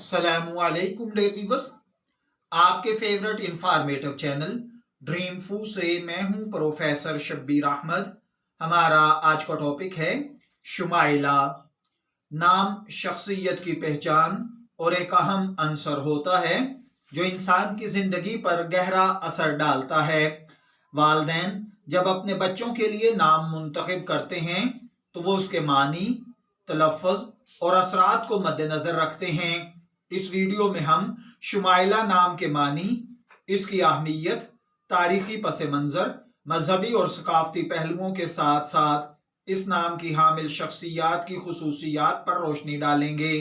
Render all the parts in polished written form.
अस्सलामुअलैकुम dear viewers, आपके favourite informative channel dream फू से मैं हूं प्रोफेसर शब्बीर अहमद। हमारा आज का टॉपिक है शुमाइला। नाम शख्सियत की पहचान और एक अहम अंसर होता है जो इंसान की जिंदगी पर गहरा असर डालता है। वालिदैन जब अपने बच्चों के लिए नाम मुंतखब करते हैं तो वो उसके मानी, तलफ़्फ़ुज़ और असरात को मद्देनजर रखते हैं। इस वीडियो में हम शुमाइला नाम के मानी, इसकी अहमियत, तारीखी पस मंज़र, मजहबी और सकाफती पहलुओं के साथ साथ इस नाम की हामिल शख्सियात की खुसूसियात पर रोशनी डालेंगे।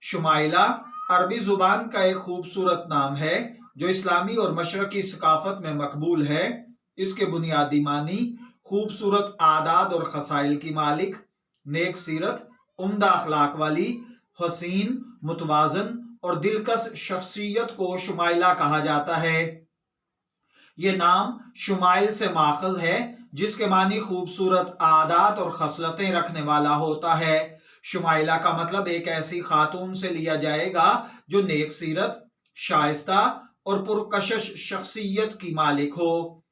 शुमाइला अरबी जुबान का एक खूबसूरत नाम है जो इस्लामी और मशरकी सकाफत में मकबूल है। इसके बुनियादी मानी खूबसूरत आदात और खसाइल की मालिक, नेक सीरत, उम्दा अखलाक वाली, हसीन, मुतवाजन और दिलकश शख्सियत को शुमाइला कहा जाता है। ये नाम शुमाइल से माखज है जिसके मानी खूबसूरत आदात और खसलतें रखने वाला होता है। शुमाइला का मतलब एक ऐसी खातून से लिया जाएगा जो नेक सीरत, शाइस्ता और पुरकशिश शख्सियत की मालिक हो।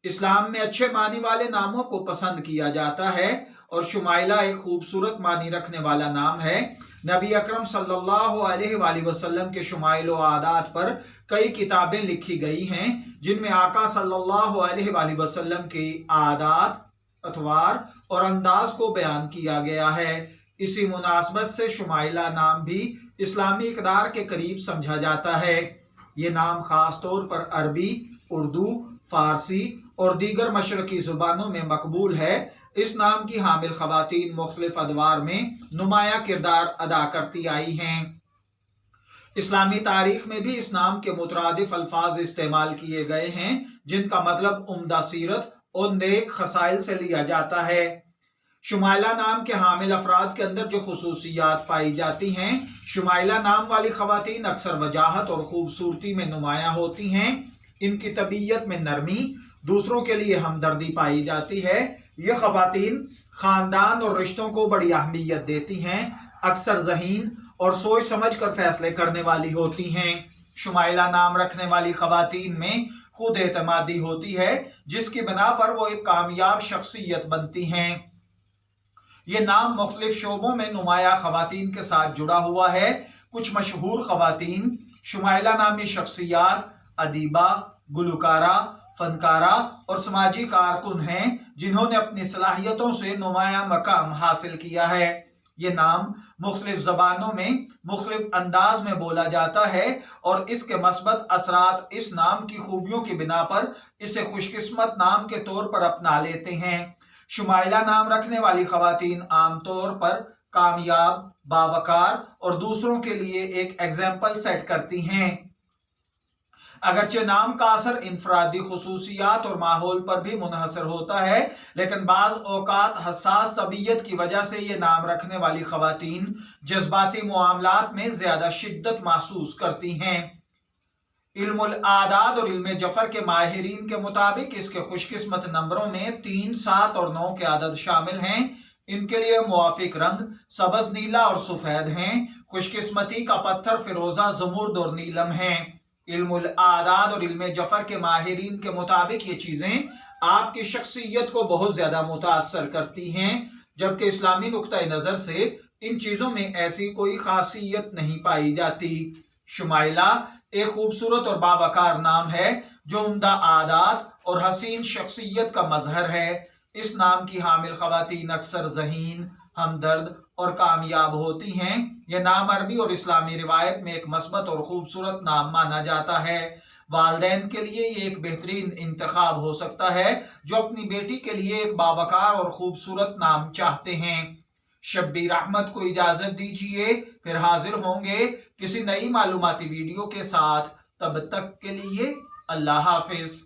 इस्लाम में अच्छे मानी वाले नामों को पसंद किया जाता है और शुमाइला एक खूबसूरत मानी रखने वाला नाम है। नबी अकरम सल्लल्लाहु अलैहि वसल्लम के शुमाइल व आदात पर कई किताबें लिखी गई हैं जिनमें आका सल्लल्लाहु अलैहि वसल्लम के आदात, अतवार और अंदाज को बयान किया गया है। इसी मुनासबत से शुमाइला नाम भी इस्लामी इक़दार के करीब समझा जाता है। ये नाम खास तौर पर अरबी, उर्दू, फारसी और दीगर मशरकी जुबानों में मकबूल है। इस नाम की हामिल ख़वातीन मुख्तलिफ अदवार में नुमाया किरदार अदा करती आई हैं। इस्लामी तारीख में भी इस नाम के मुतरादिफ अल्फाज इस्तेमाल किए गए हैं जिनका मतलब उम्दा सीरत और नेक खसाइल से लिया जाता है। शुमाइला नाम के हामिल अफराद के अंदर जो खुसूसियात पाई जाती हैं, शुमाइला नाम वाली ख़वातीन अक्सर वजाहत और खूबसूरती में नुमाया होती हैं। इनकी तबीयत में नरमी, दूसरों के लिए हमदर्दी पाई जाती है। ये ख़वातीन ख़ानदान और रिश्तों को बड़ी अहमियत देती हैं, अक्सर ज़हीन और सोच समझ कर फैसले करने वाली होती हैं। शुमाइला नाम रखने वाली ख़वातीन में खुद एतमादी होती है जिसकी बिना पर वो एक कामयाब शख्सियत बनती हैं। ये नाम मुख्तलिफ शोबों में नुमाया ख़वातीन के साथ जुड़ा हुआ है। कुछ मशहूर ख़वातीन शुमाइला नामी शख्सियात अदीबा, गुलकारा, फनकारा और समाजी कारकुन हैं जिन्होंने अपनी सलाहियतों से नुमाया मकाम हासिल किया है। ये नाम मुख्तलिफ ज़बानों में मुख्तलिफ अंदाज में बोला जाता है और इसके मस्बत असरात इस नाम की खूबियों की बिना पर इसे खुशकिस्मत नाम के तौर पर अपना लेते हैं। शुमाइला नाम रखने वाली ख़वातीन आमतौर पर कामयाब, बावकार और दूसरों के लिए एक एग्जाम्पल सेट करती हैं। अगरचे नाम का असर इनफरादी खुसूसियात और माहौल पर भी मुनहसर होता है, लेकिन बाज़ औक़ात हसास तबीयत की वजह से ये नाम रखने वाली ख़वातीन जज्बाती मामलात में ज़्यादा शिद्दत महसूस करती हैं। इल्मुल आदाद और इल्म जफर के माहिरीन के मुताबिक इसके खुशकिस्मत नंबरों में 3, 7 और 9 के आदद शामिल हैं। इनके लिए मुवाफिक रंग सबज, नीला और सफ़ेद हैं। खुशकिस्मती का पत्थर फिरोजा, जमुर्द और नीलम हैं। इल्मुल आदाद और इल्म जफर के माहिरीन के मुताबिक ये चीज़ें आपकी शख्सियत को बहुत ज़्यादा मुतासर करती हैं, जबकि इस्लामी नुक्ता नज़र से इन चीज़ों में ऐसी कोई खासियत नहीं पाई जाती। शुमाइला एक खूबसूरत और बावकार नाम है जो उम्दा आदात और हसीन शख्सियत का मजहर है। इस नाम की हामिल ख़वातीन अक्सर ज़हीन, हमदर्द और कामयाब होती हैं। यह नाम अरबी और इस्लामी रिवायत में एक मस्बत और खूबसूरत नाम माना जाता है। वालिदैन के लिए ये एक बेहतरीन इंतखाब हो सकता है जो अपनी बेटी के लिए एक बावकार और खूबसूरत नाम चाहते हैं। शब्बीर अहमद को इजाज़त दीजिए, फिर हाजिर होंगे किसी नई मालूमाती वीडियो के साथ। तब तक के लिए अल्लाह हाफिज।